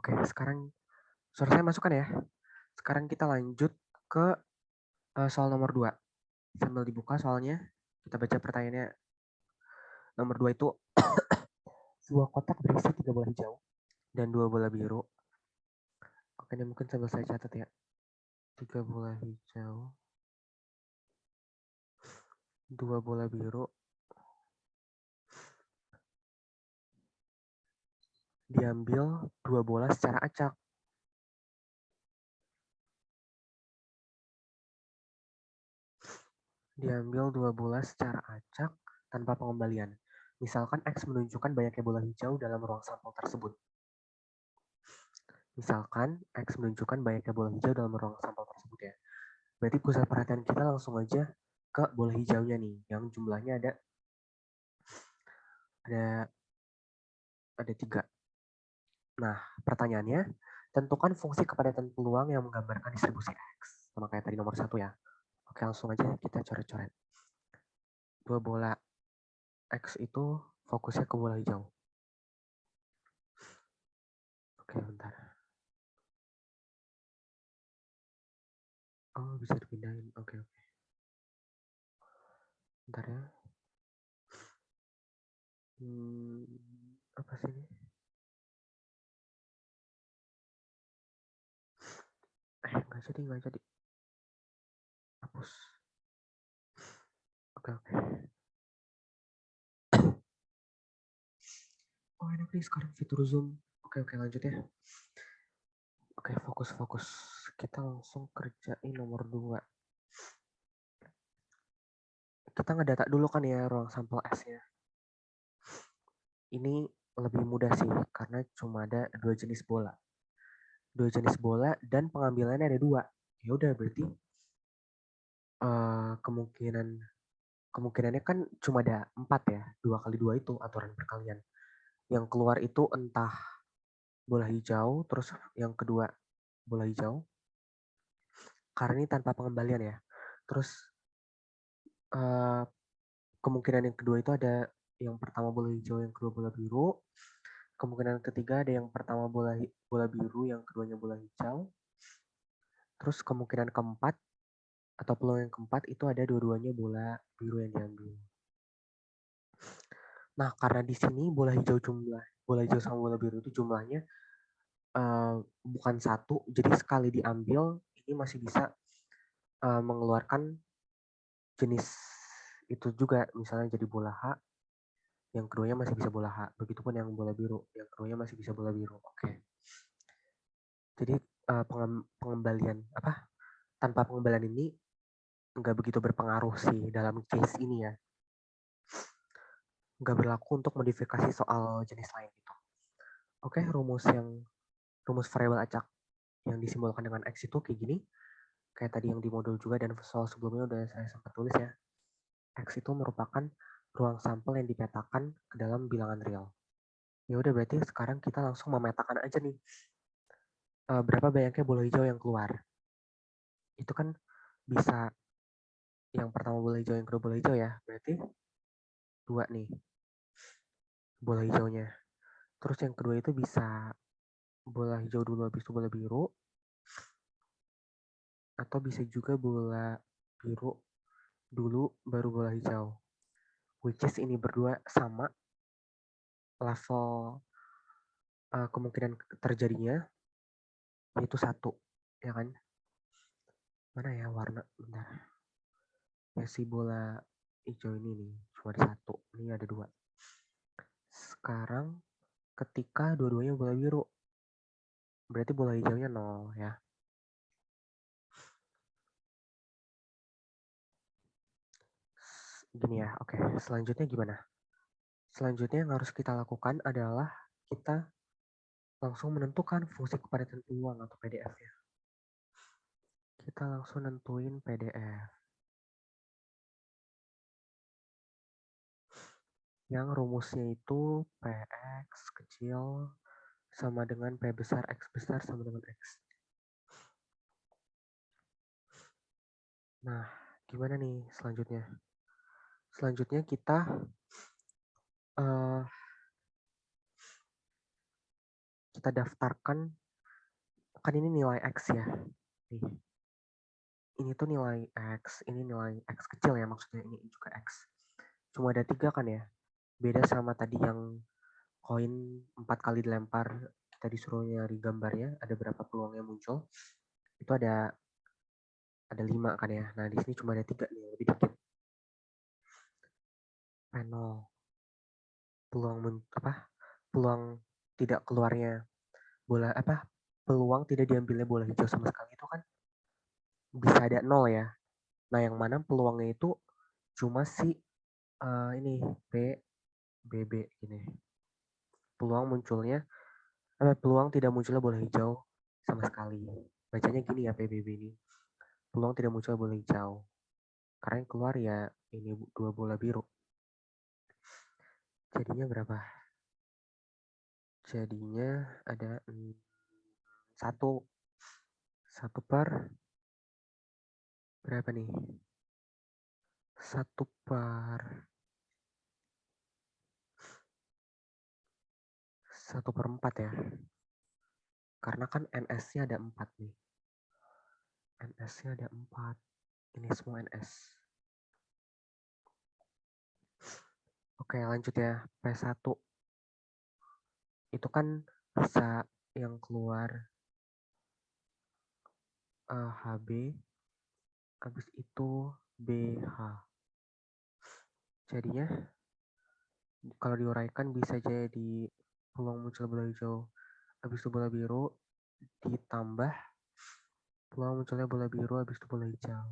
Oke, sekarang suara saya masuk kan ya? Sekarang kita lanjut ke soal nomor 2. Sambil dibuka soalnya, kita baca pertanyaannya. Nomor 2 itu, sebuah kotak berisi 3 bola hijau dan 2 bola biru. Oke, ini mungkin sambil saya catat ya. 3 bola hijau, 2 bola biru. Diambil 2 bola secara acak. Diambil 2 bola secara acak tanpa pengembalian. Misalkan X menunjukkan banyaknya bola hijau dalam ruang sampel tersebut. Misalkan X menunjukkan banyaknya bola hijau dalam ruang sampel tersebut ya. Berarti pusat perhatian kita langsung aja ke bola hijaunya nih, yang jumlahnya ada 3. Nah, pertanyaannya, tentukan fungsi kepadatan peluang yang menggambarkan distribusi X. Sama kayak tadi nomor 1 ya. Oke, langsung aja kita coret-coret. 2 bola X itu fokusnya ke bola hijau. Oke, bentar. Oh, bisa dipindahin. Oke. Bentar ya. Apa sih ini? Nggak jadi. Hapus. Oke. Oh, enak nih sekarang fitur Zoom. Oke, lanjut ya. Oke, fokus. Kita langsung kerjain nomor 2. Kita ngedata dulu kan ya ruang sampel S-nya. Ini lebih mudah sih, karena cuma ada 2 jenis bola. 2 jenis bola dan pengambilannya ada 2. Ya udah berarti kemungkinannya kan cuma ada 4 ya. 2 kali 2 itu aturan perkalian. Yang keluar itu entah bola hijau, terus yang kedua bola hijau. Karena ini tanpa pengembalian ya. Terus kemungkinan yang kedua itu ada yang pertama bola hijau, yang kedua bola biru. Kemungkinan ketiga ada yang pertama bola biru, yang keduanya bola hijau. Terus kemungkinan keempat atau peluang yang keempat itu ada dua-duanya bola biru yang diambil. Nah, karena di sini bola hijau sama bola biru itu jumlahnya bukan satu, jadi sekali diambil ini masih bisa mengeluarkan jenis itu juga, misalnya jadi bola H, yang keduanya masih bisa bola H. Begitupun yang bola biru, yang keduanya masih bisa bola biru. Oke. Jadi pengembalian tanpa pengembalian ini nggak begitu berpengaruh sih dalam case ini ya. Nggak berlaku untuk modifikasi soal jenis lain itu. Oke, rumus variabel acak yang disimbolkan dengan X itu kayak gini. Kayak tadi yang di modul juga dan soal sebelumnya udah saya sempat tulis ya. X itu merupakan ruang sampel yang dipetakan ke dalam bilangan real. Ya udah berarti sekarang kita langsung memetakan aja nih. Berapa banyaknya bola hijau yang keluar. Itu kan bisa yang pertama bola hijau, yang kedua bola hijau ya. Berarti 2 nih bola hijaunya. Terus yang kedua itu bisa bola hijau dulu habis itu bola biru. Atau bisa juga bola biru dulu baru bola hijau. Which is ini berdua sama level kemungkinan terjadinya yaitu 1, ya kan? Mana ya warna? Bentar. Ya si bola hijau ini nih cuma ada 1, ini ada 2. Sekarang ketika dua-duanya bola biru, berarti bola hijaunya 0 ya. Gini ya, oke. Selanjutnya gimana? Selanjutnya yang harus kita lakukan adalah kita langsung menentukan fungsi kepadatan peluang atau PDF-nya. Kita langsung nentuin PDF. Yang rumusnya itu PX kecil sama dengan P besar, X besar sama dengan X. Nah, gimana nih selanjutnya? Selanjutnya kita kita daftarkan, kan ini nilai X ya. Nih. Ini tuh nilai X, ini nilai X kecil ya maksudnya, ini juga X. Cuma ada 3 kan ya. Beda sama tadi yang koin 4 kali dilempar, kita disuruh nyari gambarnya, ada berapa peluang yang muncul. Itu ada 5 kan ya. Nah, di sini cuma ada 3 nih, lebih dikit. P0. Peluang tidak keluarnya bola peluang tidak diambilnya bola hijau sama sekali itu kan bisa ada 0 ya. Nah, yang mana peluangnya itu cuma si ini BB ini. Peluang tidak munculnya bola hijau sama sekali. Bacanya gini ya PBB ini. Peluang tidak muncul bola hijau. Karena yang keluar ya ini 2 bola biru. Jadinya berapa? Jadinya ada 1 per berapa nih? 1 per 4 ya. Karena kan NS-nya ada 4 nih. NS-nya ada 4. Ini semua NS. Oke, lanjut ya. P1. Itu kan bisa yang keluar HB, habis itu BH. Jadinya kalau diuraikan bisa jadi peluang muncul bola hijau, habis itu bola biru, ditambah peluang munculnya bola biru, habis itu bola hijau.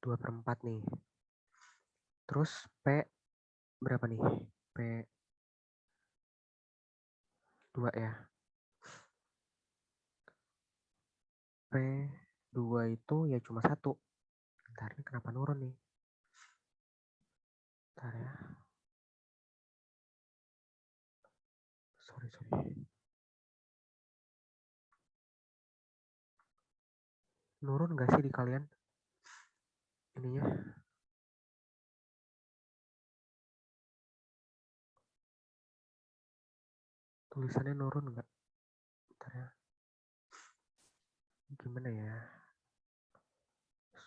2 per 4 nih. Terus P berapa nih? P2 ya. P2 itu ya cuma 1. Bentar, ini kenapa nurun nih? Bentar ya. Sorry. Nurun gak sih di kalian? Ininya. Tulisannya nurun gak? Bentar ya. Gimana ya?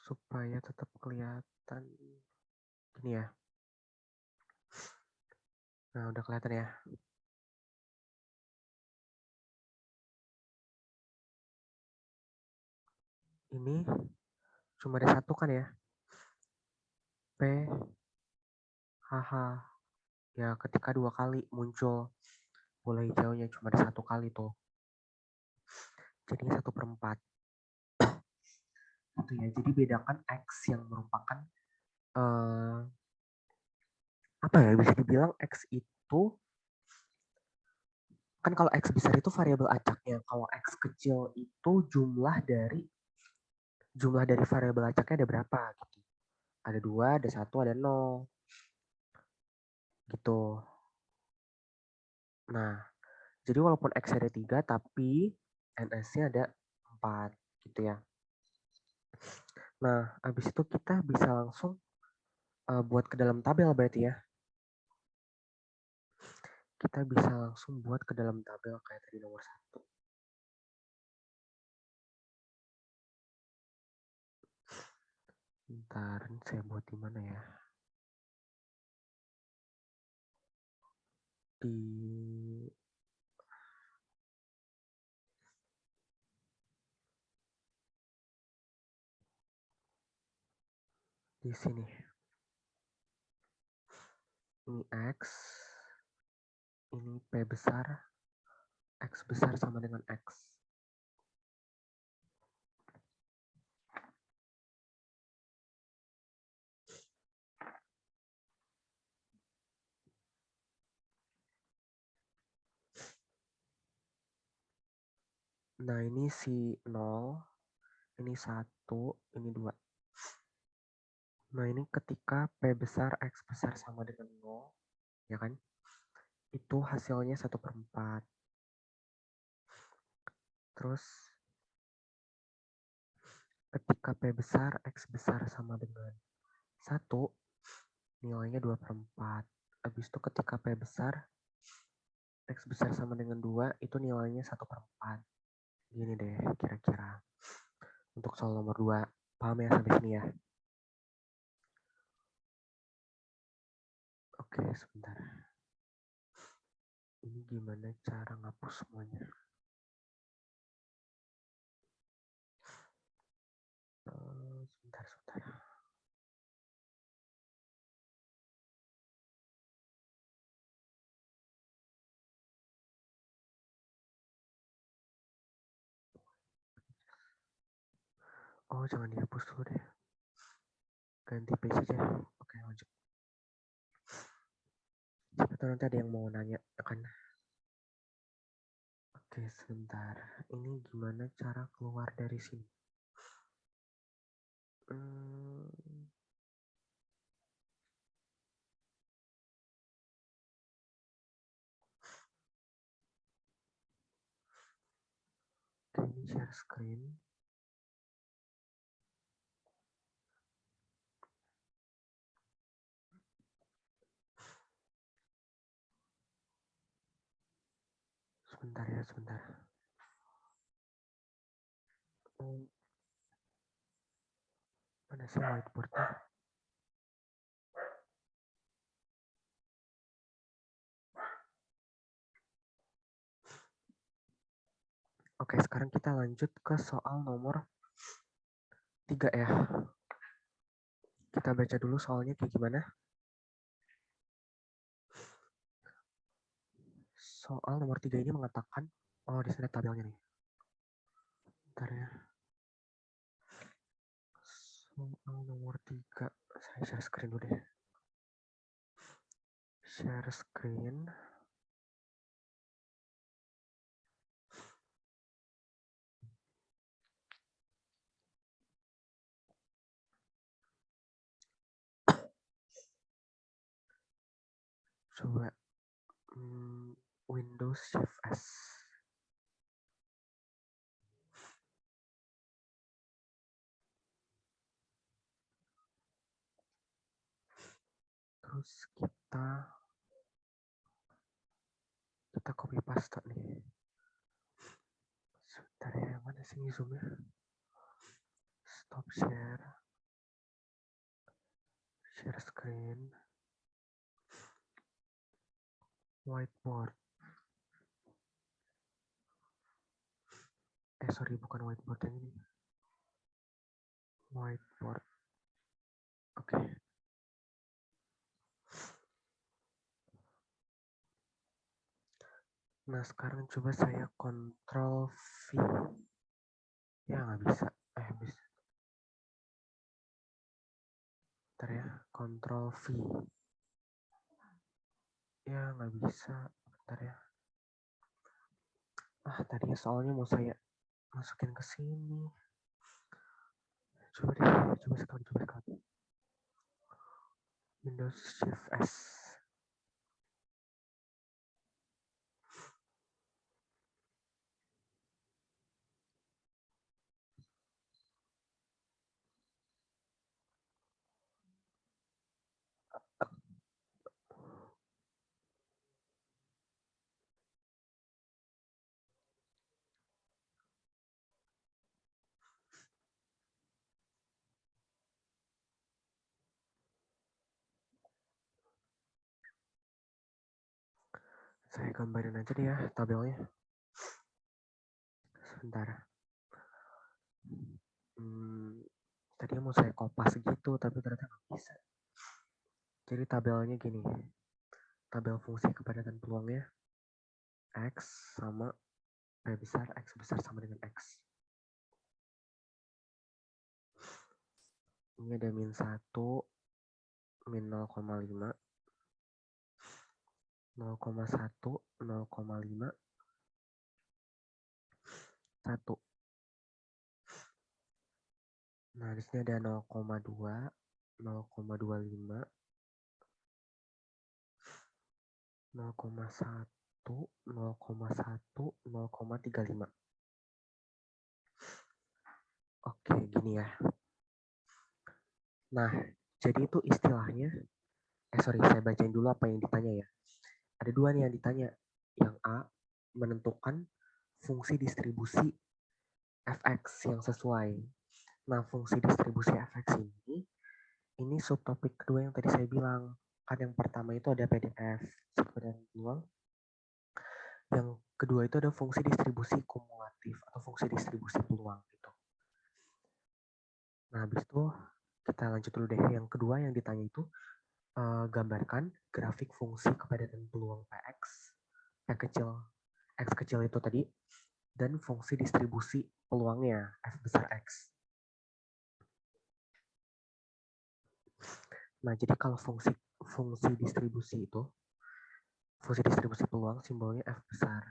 Supaya tetap kelihatan. Gini ya. Nah, udah kelihatan ya. Ini cuma ada 1 kan ya. P HH. Ya, ketika 2 kali muncul bola hijaunya cuma ada 1 kali tuh. Jadinya 1 per 4. Gitu ya. Jadi bedakan X yang merupakan apa ya, bisa dibilang X itu kan kalau X besar itu variabel acaknya. Kalau X kecil itu jumlah dari variabel acaknya ada berapa gitu. Ada 2, ada 1, ada 0. Gitu. Nah, jadi walaupun X ada 3 tapi NS-nya ada 4 gitu ya. Nah, habis itu kita bisa langsung buat ke dalam tabel berarti ya. Kita bisa langsung buat ke dalam tabel kayak tadi nomor 1. Bentar, saya buat di mana ya? Di sini. Ini X, ini P besar, X besar sama dengan X. Nah, ini si 0, ini 1, ini 2. Nah, ini ketika P besar, X besar sama dengan 0, ya kan? Itu hasilnya 1 per 4. Terus, ketika P besar, X besar sama dengan 1, nilainya 2 per 4. Habis itu ketika P besar, X besar sama dengan 2 itu nilainya 1/4. Gini deh kira-kira. Untuk soal nomor 2. Paham ya sampai sini ya? Oke, sebentar. Ini gimana cara ngapus semuanya? Sebentar. Oh, jangan dihapus dulu deh. Ganti page aja. Oke, lanjut. Siapa tahu nanti ada yang mau nanya kan? Oke, sebentar. Ini gimana cara keluar dari sini? Oke, ini share screen. Sebentar. Mana sih whiteboardnya? Oke, sekarang kita lanjut ke soal nomor 3 ya. Kita baca dulu soalnya kayak gimana. Soal nomor 3 ini mengatakan, oh di sini tabelnya nih. Bentar ya. Soal nomor 3, saya share screen dulu deh. Share screen. Coba Windows Shift S. Terus kita copy paste nih. Sebentar ya, mana sih zoomnya? Stop share. Share screen. Whiteboard. Sorry, bukan whiteboard yang ini. Whiteboard. Oke. Nah, sekarang coba saya Ctrl V. Ya, nggak bisa. Bisa. Bentar ya, Ctrl V. Ya, nggak bisa. Bentar ya. Tadinya soalnya mau saya masukin ke sini. Coba sekali. Windows Shift S. Saya gambarin aja deh ya tabelnya. Sebentar. Tadi mau saya kopas gitu, tapi ternyata nggak bisa. Jadi tabelnya gini. Tabel fungsi kepadatan peluangnya X sama X besar sama dengan X. Ini ada min 1, min 0,5, 0,1, 0,5, 1. Nah, di sini ada 0,2, 0,25, 0,1, 0,1, 0,35. Oke, gini ya. Nah, jadi itu istilahnya, sorry, saya bacain dulu apa yang ditanya ya. Ada 2 nih yang ditanya. Yang A, menentukan fungsi distribusi fx yang sesuai. Nah, fungsi distribusi fx ini subtopik kedua yang tadi saya bilang. Kan yang pertama itu ada PDF, sekedar peluang. Yang kedua itu ada fungsi distribusi kumulatif atau fungsi distribusi peluang gitu. Nah, habis itu kita lanjut dulu deh. Yang kedua yang ditanya itu gambarkan grafik fungsi kepadatan peluang Px, P kecil, X kecil itu tadi, dan fungsi distribusi peluangnya, F besar X. Nah, jadi kalau fungsi distribusi itu, fungsi distribusi peluang simbolnya F besar.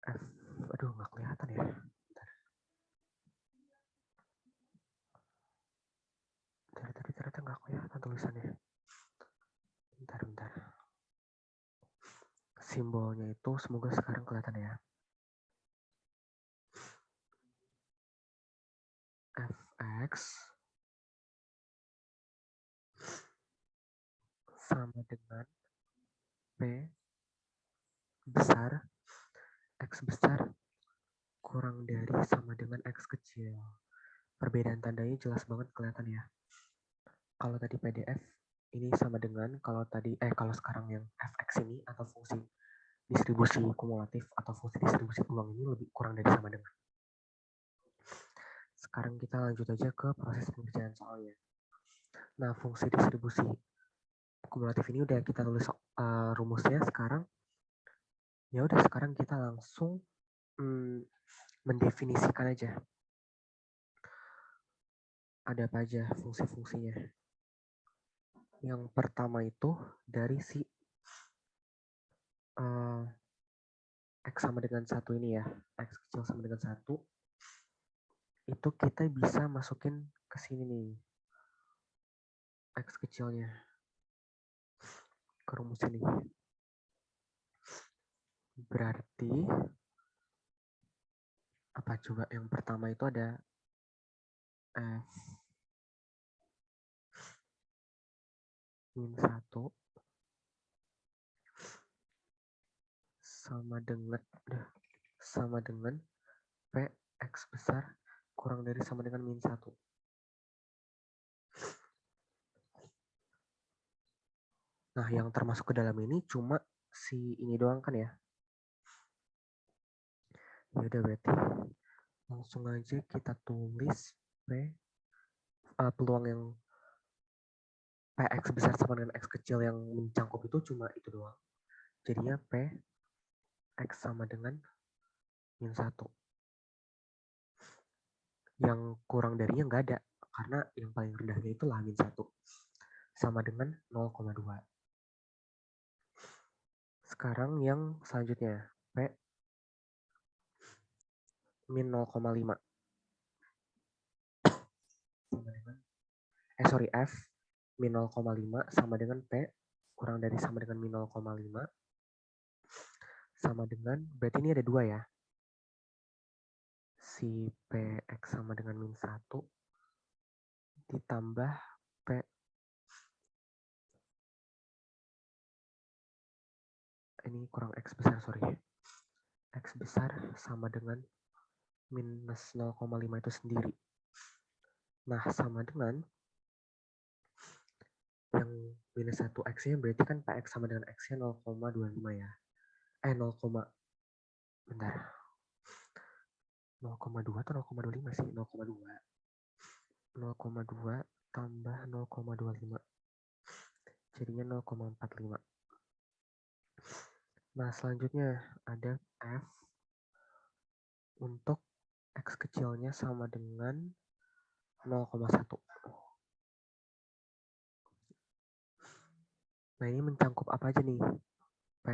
F, aduh nggak kelihatan ya. Dari tadi ternyata nggak kelihatan tulisannya. Bentar. Simbolnya itu semoga sekarang kelihatan ya. Fx sama dengan P besar, X besar kurang dari sama dengan X kecil. Perbedaan tandanya jelas banget kelihatan ya. Kalau tadi PDF ini sama dengan kalau sekarang yang fx ini atau fungsi distribusi kumulatif atau fungsi distribusi peluang ini lebih kurang dari sama dengan. Sekarang kita lanjut aja ke proses pengerjaan soalnya. Nah, fungsi distribusi kumulatif ini udah kita tulis rumusnya sekarang. Ya udah sekarang kita langsung mendefinisikan aja. Ada apa aja fungsi-fungsinya. Yang pertama itu dari si X sama dengan 1 ini ya. X kecil sama dengan 1. Itu kita bisa masukin ke sini nih. X kecilnya. Ke rumus ini. Berarti apa coba? Yang pertama itu ada F min 1 sama dengan P X besar kurang dari sama dengan min 1. Nah, yang termasuk ke dalam ini cuma si ini doang kan ya. Ya udah berarti langsung aja kita tulis peluang yang Px besar sama dengan X kecil yang mencangkup itu cuma itu doang. Jadinya Px sama dengan min 1. Yang kurang darinya nggak ada, karena yang paling rendahnya itu lah min 1. Sama dengan 0,2. Sekarang yang selanjutnya, P min 0,5. F min 0,5 sama dengan P kurang dari sama dengan min 0,5 sama dengan, berarti ini ada 2 ya. Si Px sama dengan min 1 ditambah P ini kurang X besar, sorry. X besar sama dengan minus 0,5 itu sendiri. Nah, sama dengan yang minus 1 X-nya berarti kan Px sama dengan X-nya 0,25 ya. 0, bentar. 0,2 atau 0,25 sih? 0,2. 0,2 tambah 0,25. Jadinya 0,45. Nah, selanjutnya ada F untuk X kecilnya sama dengan 0,1. Nah, ini mencangkup apa aja nih? P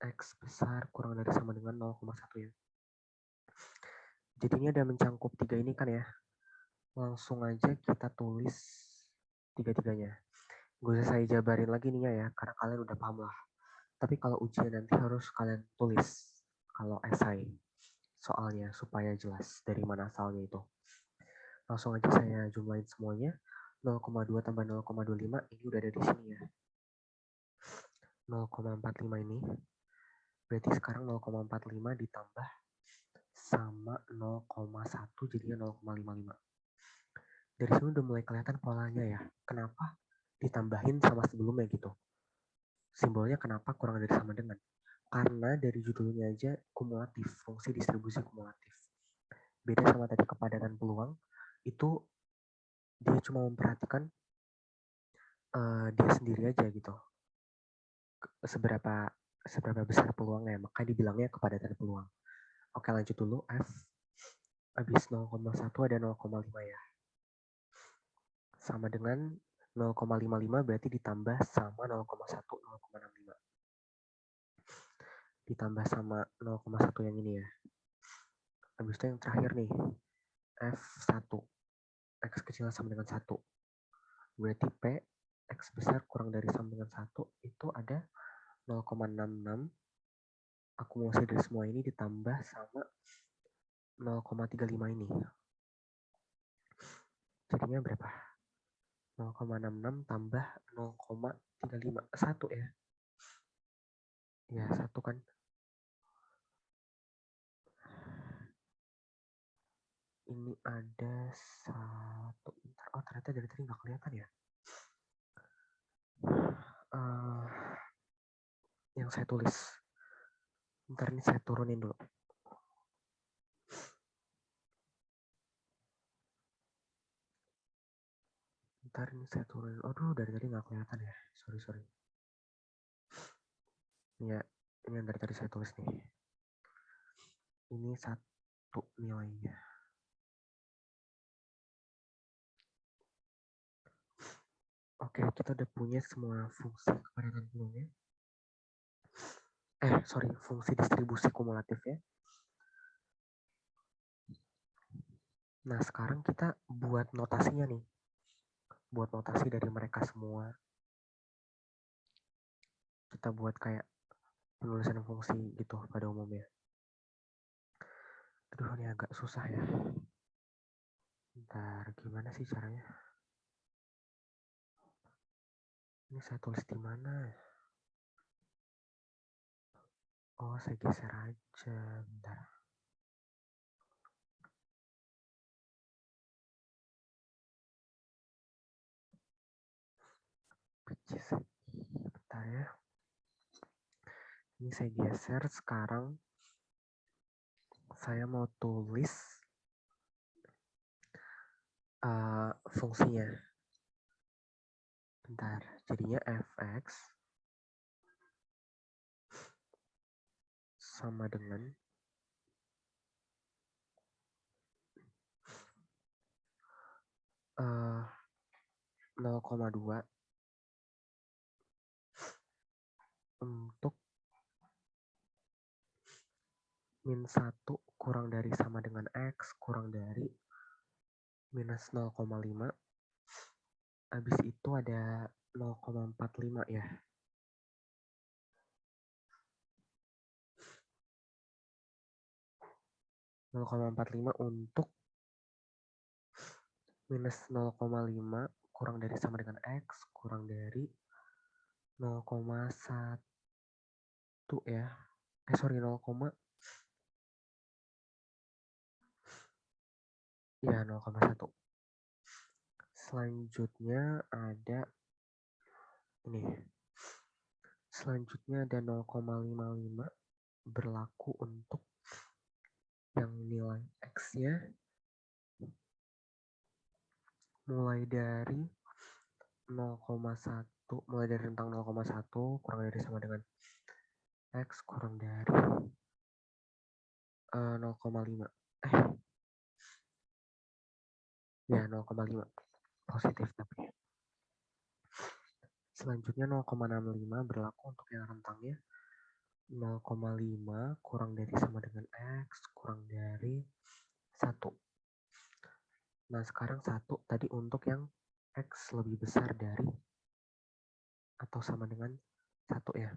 X besar kurang dari sama dengan 0,1 ya. Jadinya ada mencangkup 3 ini kan ya. Langsung aja kita tulis 3-3-nya. Gak usah saya jabarin lagi nih ya, karena kalian udah paham lah. Tapi kalau ujian nanti harus kalian tulis kalau esai soalnya supaya jelas dari mana asalnya itu. Langsung aja saya jumlahin semuanya. 0,2 tambah 0,25 ini udah ada di sini ya. 0,45 ini. Berarti sekarang 0,45 ditambah sama 0,1 jadinya 0,55. Dari sini udah mulai kelihatan polanya ya. Kenapa ditambahin sama sebelumnya gitu. Simbolnya kenapa kurang dari sama dengan. Karena dari judulnya aja kumulatif, fungsi distribusi kumulatif. Beda sama tadi kepadatan peluang, itu dia cuma memperhatikan dia sendiri aja gitu. Seberapa besar peluangnya, maka dibilangnya kepadatan peluang. Oke, lanjut dulu. F habis 0,1 ada 0,5 ya. Sama dengan 0,55 berarti ditambah sama 0,1, 0,65. Ditambah sama 0,1 yang ini ya. Habis itu yang terakhir nih, F1. X kecil sama dengan 1. Berarti P, X besar kurang dari sama dengan 1, itu ada 0,66. Akumulasi dari semua ini ditambah sama 0,35 ini. Jadinya berapa? 0,66 tambah 0,35. 1 ya. Ya, 1 kan. Ini ada 1. Oh, ternyata dari tadi nggak kelihatan ya. Yang saya tulis. Ntar ini saya turunin dulu. Ntar ini saya turunin. Aduh, dari tadi nggak kelihatan ya. Sorry. Ya, ini yang dari tadi saya tulis nih. Ini 1 nilainya. Oke, kita udah punya semua fungsi kepadatan peluangnya. Fungsi distribusi kumulatif ya. Nah, sekarang kita buat notasinya nih. Buat notasi dari mereka semua. Kita buat kayak penulisan fungsi gitu pada umumnya. Aduh, ini agak susah ya. Bentar, gimana sih caranya? Ini saya tulis di mana? Oh, saya geser aja. Bentar. Bentar ya. Ini saya geser. Sekarang saya mau tulis fungsinya. Bentar, jadinya fx sama dengan 0,2 untuk min 1 kurang dari sama dengan X kurang dari minus 0,5. Habis itu ada 0,45 ya. untuk minus 0,5 kurang dari sama dengan X kurang dari 0,1 ya. 0,1. Selanjutnya ada ini. Selanjutnya ada 0,55 berlaku untuk yang nilai X-nya mulai dari 0,1, mulai dari rentang 0,1 kurang dari sama dengan X kurang dari 0,5. Ya, 0,5. Positif tapi. Selanjutnya 0,65 berlaku untuk yang rentangnya 0,5 kurang dari sama dengan X kurang dari 1. Nah, sekarang 1 tadi untuk yang X lebih besar dari atau sama dengan 1 ya.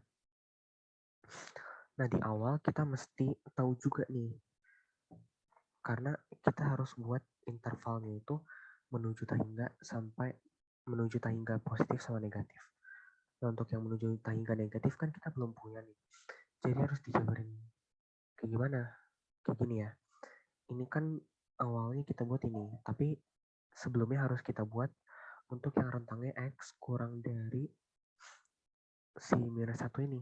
Nah, di awal kita mesti tahu juga nih. Karena kita harus buat intervalnya itu menuju tangga sampai menuju tangga positif sama negatif. Nah, untuk yang menuju hingga negatif kan kita belum punya nih. Jadi harus dijabarin kayak gimana? Kayak gini ya. Ini kan awalnya kita buat ini, tapi sebelumnya harus kita buat untuk yang rentangnya X kurang dari si minus 1 ini.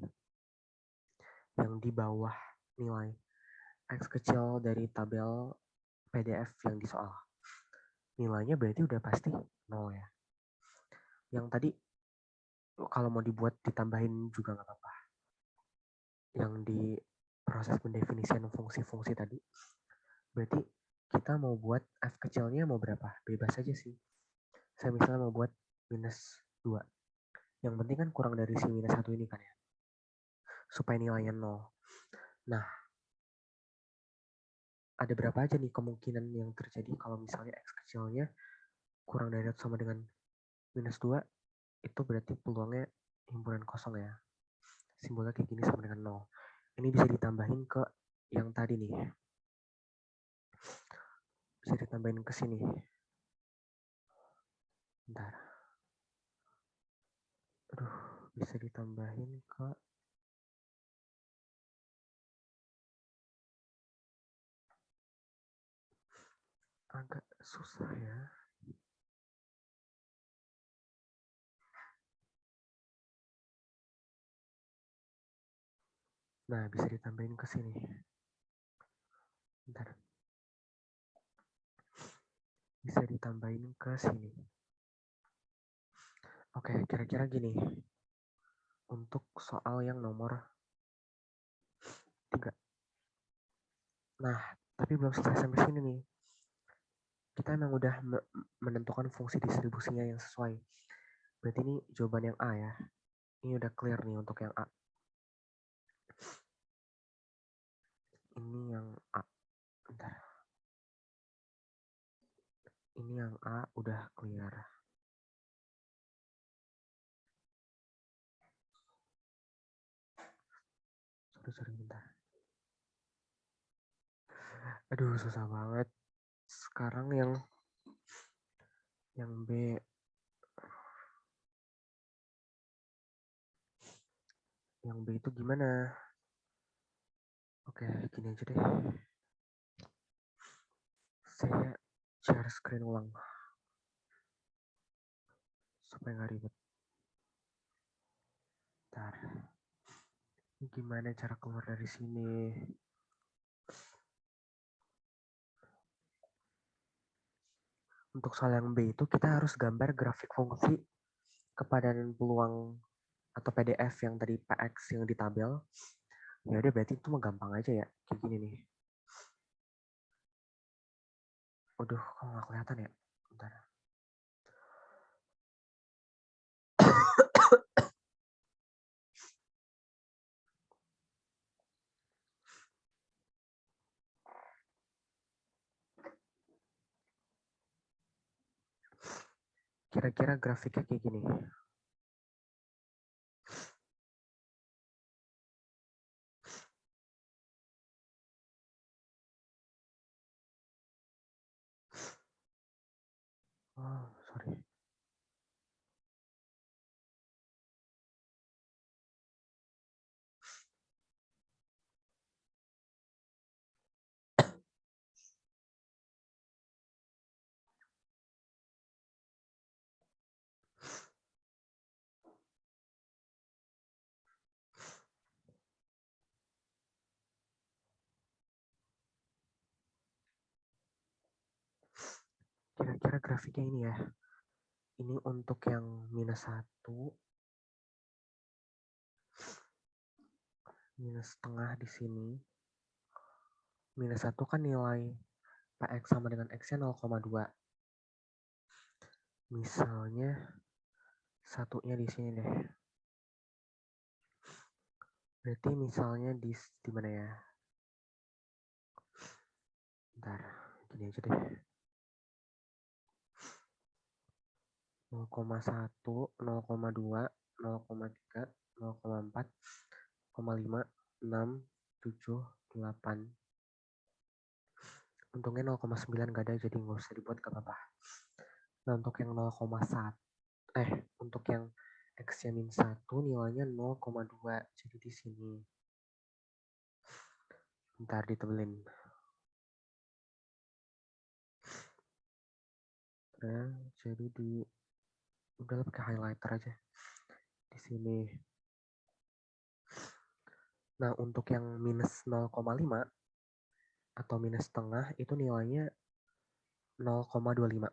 Yang di bawah nilai X kecil dari tabel PDF yang di soal. Nilainya berarti udah pasti 0 ya. Yang tadi kalau mau dibuat ditambahin juga nggak apa-apa. Yang di proses pendefinisian fungsi-fungsi tadi, berarti kita mau buat F kecilnya mau berapa? Bebas aja sih. Saya misalnya mau buat minus 2. Yang penting kan kurang dari si minus 1 ini kan ya. Supaya nilainya 0. Nah, ada berapa aja nih kemungkinan yang terjadi kalau misalnya X kecilnya kurang dari atau sama dengan minus 2, itu berarti peluangnya himpunan kosong ya. Simbolnya kayak gini sama dengan 0. Ini bisa ditambahin ke yang tadi nih. Bisa ditambahin ke sini. Bentar. Aduh, bisa ditambahin ke agak susah ya. Nah, bisa ditambahin ke sini. Bentar. Bisa ditambahin ke sini. Oke, kira-kira gini. Untuk soal yang nomor 3. Nah, tapi belum selesai sampai sini nih. Kita emang udah menentukan fungsi distribusinya yang sesuai. Berarti ini jawaban yang A ya. Ini udah clear nih untuk yang A. Ini yang A. Bentar. Ini yang A udah clear. Sorry, bentar. Aduh, susah banget. Sekarang yang B. Yang B itu gimana? Oke, gini aja deh. Saya share screen ulang. Supaya nggak ribet. Bentar. Ini gimana cara keluar dari sini? Untuk soal yang B itu kita harus gambar grafik fungsi kepadan peluang atau PDF yang tadi PX yang di tabel. Ya udah berarti itu mah gampang aja ya. Kayak gini nih. Waduh, kok nggak kelihatan ya? Bentar. Kira-kira grafiknya kayak gini. Oh, sorry. Kira-kira grafiknya ini ya. Ini untuk yang minus 1. Minus setengah di sini. Minus 1 kan nilai PX sama dengan X-nya 0,2. Misalnya satunya di sini deh. Berarti misalnya di mana ya? Bentar, gini aja deh. 0,1, 0,2, 0,3, 0,4, 0,5, 6, 7, 8. Untungnya 0,9 gak ada jadi nggak usah dibuat gak apa-apa. Nah untuk yang 0,1, untuk yang X-nya min 1 nilainya 0,2. Jadi di sini. Bentar ditebelin. Nah, jadi udah pakai highlighter aja. Di sini. Nah, untuk yang minus 0,5 atau minus setengah itu nilainya 0,25.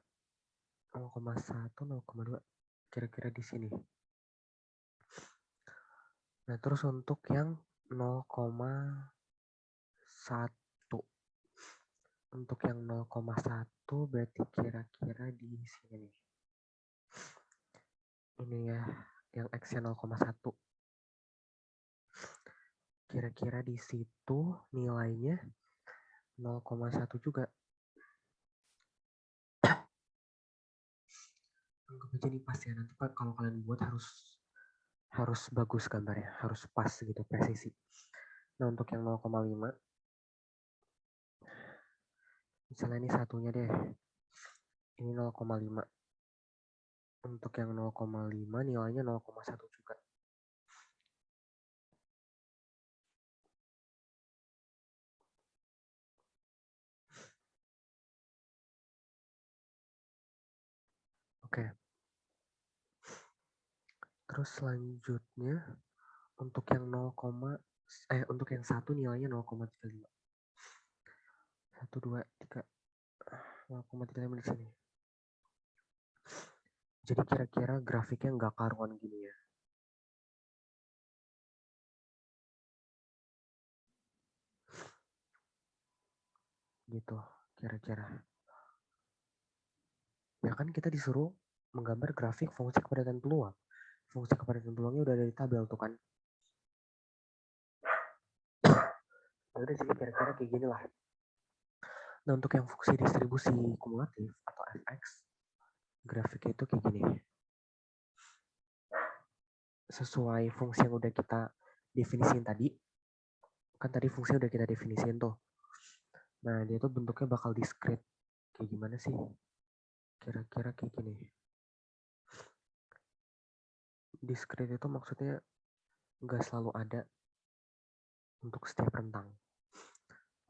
0,1, 0,2. Kira-kira di sini. Nah, terus untuk yang 0,1. Untuk yang 0,1 berarti kira-kira di sini nih. Ini ya, yang X-nya 0,1. Kira-kira di situ nilainya 0,1 juga. Anggap aja nih pas ya, nanti Pak kalau kalian buat harus bagus gambarnya, harus pas gitu, presisi. Nah, untuk yang 0,5 misalnya ini satunya deh. Ini 0,5. Untuk yang 0,5 nilainya 0,1 juga. Oke. Terus selanjutnya untuk yang untuk yang 1 nilainya 0,35. 1, 2, 3. 0,35 di sini. Jadi kira-kira grafiknya nggak karuan gini ya. Gitu, kira-kira. Ya kan kita disuruh menggambar grafik fungsi kepadatan peluang. Fungsi kepadatan peluangnya udah ada di tabel tuh kan. Ya udah jadi kira-kira kayak gini lah. Nah, untuk yang fungsi distribusi kumulatif atau fx, grafiknya itu kayak gini. Sesuai fungsi yang udah kita definisiin tadi. Kan tadi fungsi udah kita definisiin tuh. Nah, dia tuh bentuknya bakal discrete. Kayak gimana sih? Kira-kira kayak gini. Discrete itu maksudnya nggak selalu ada untuk setiap rentang.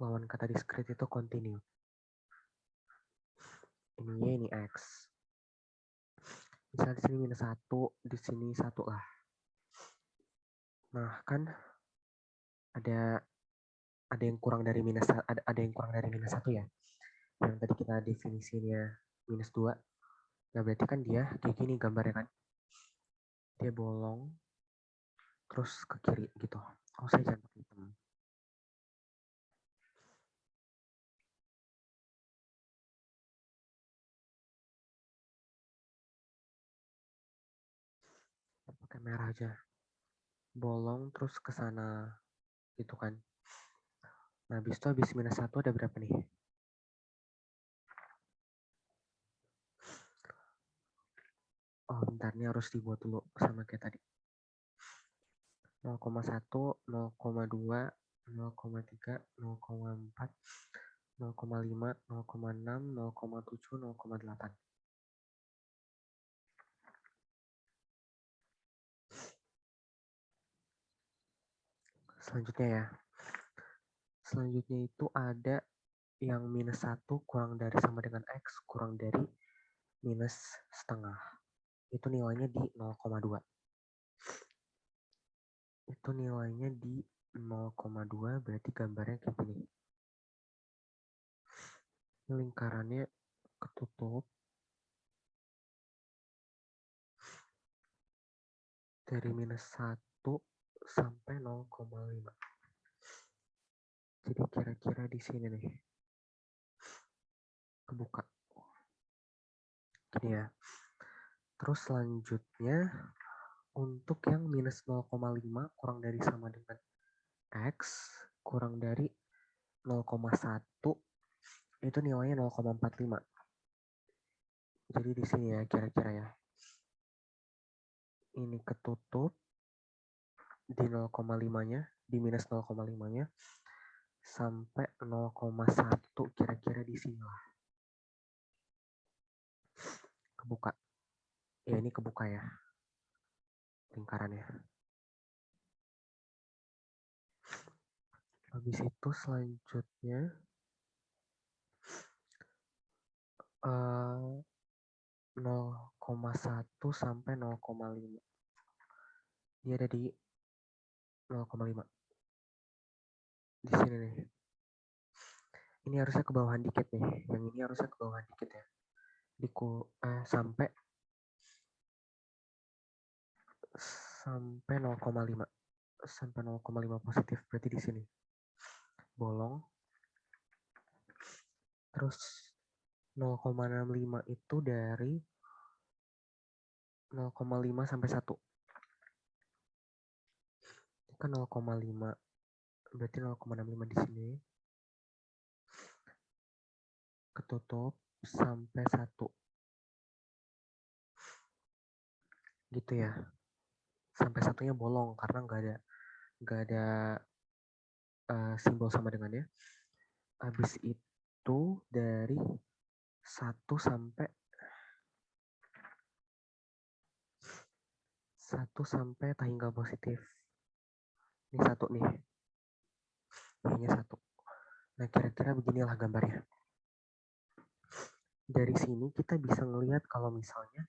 Lawan kata discrete itu continue. Ininya ini X. Misalnya di sini minus 1, di sini 1 lah. Nah, kan ada yang kurang dari ada yang kurang dari minus 1 ya. Yang tadi kita definisinya minus 2. Nah, berarti kan dia kayak gini gambarnya kan. Dia bolong terus ke kiri gitu. Oh, saya jangan pakai hitam. Pakai merah aja. Bolong terus ke sana gitu kan. Nah, habis minus 1 ada berapa nih? Oh, bentar, ini harus dibuat dulu sama kayak tadi. 0,1, 0,2, 0,3, 0,4, 0,5, 0,6, 0,7, 0,8. Selanjutnya ya. Selanjutnya itu ada yang minus 1 kurang dari sama dengan X kurang dari minus setengah. Itu nilainya di 0,2. Itu nilainya di 0,2 berarti gambarnya kayak gini. Lingkarannya ketutup dari minus 1 sampai 0,5. Jadi kira-kira di sini nih. Kebuka. Gini ya. Terus selanjutnya untuk yang minus 0,5 kurang dari sama dengan X kurang dari 0,1 itu nilainya 0,45. Jadi di sini ya kira-kira ya. Ini ketutup di 0,5-nya, di minus 0,5-nya sampai 0,1 kira-kira di sini lah. Kebuka. Ya ini kebuka ya. lingkarannya. Habis itu selanjutnya 0,1 sampai 0,5. Dia ada di 0,5. Di sini nih. Ini harusnya ke bawahan dikit nih. Yang ini harusnya ke bawahan dikit ya. Sampai 0,5. Sampai 0,5 positif. Berarti di sini. Bolong. Terus 0,65 itu dari 0,5 sampai 1. Ini kan 0,5. Berarti 0,65 di sini. Ketutup sampai 1. Gitu ya. Sampai satunya bolong karena nggak ada simbol sama dengannya. Habis itu dari 1 sampai 1 sampai tanggal positif. Ini 1 nih. Ini 1. Nah, kira-kira beginilah gambarnya. Dari sini kita bisa ngelihat kalau misalnya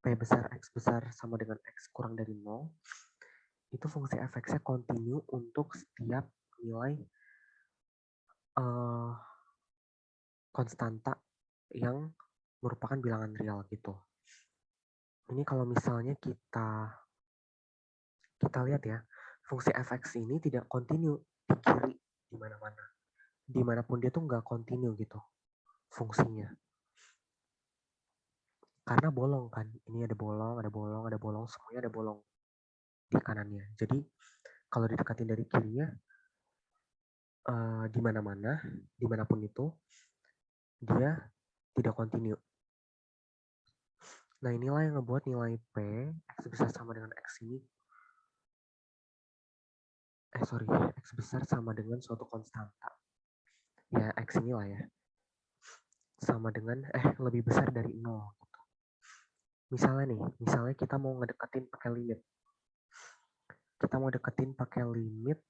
P besar X besar sama dengan X kurang dari 0, itu fungsi f(x)-nya continue untuk setiap nilai konstanta yang merupakan bilangan real gitu. Ini kalau misalnya kita lihat ya, fungsi f(x) ini tidak continue di kiri di mana-mana. Dimanapun dia tuh nggak continue gitu fungsinya. Karena bolong kan, ini ada bolong, ada bolong, ada bolong, semuanya ada bolong di kanannya. Jadi kalau didekatin dari kirinya, di mana-mana, dimanapun itu, dia tidak continue. Nah, inilah yang ngebuat nilai P, X besar sama dengan X ini, X besar sama dengan suatu konstanta. Ya, X inilah ya. Sama dengan, lebih besar dari 0. Gitu. Misalnya kita mau ngedeketin pakai limit. Kita mau deketin pakai limit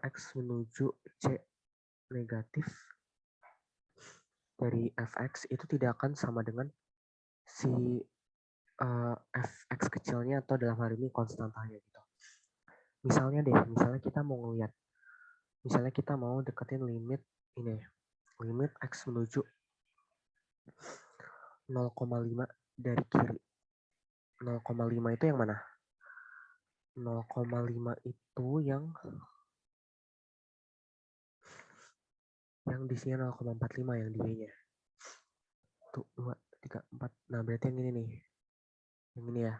X menuju C negatif dari fx itu tidak akan sama dengan si fx kecilnya atau dalam hal ini konstantanya gitu. Misalnya kita mau deketin limit ini, limit x menuju 0,5 dari kiri. 0,5 itu yang mana? 0,5 itu yang di sini 0,45 yang di Y-nya. 1, 2, 3, 4. Nah, berarti yang ini nih. Yang ini ya.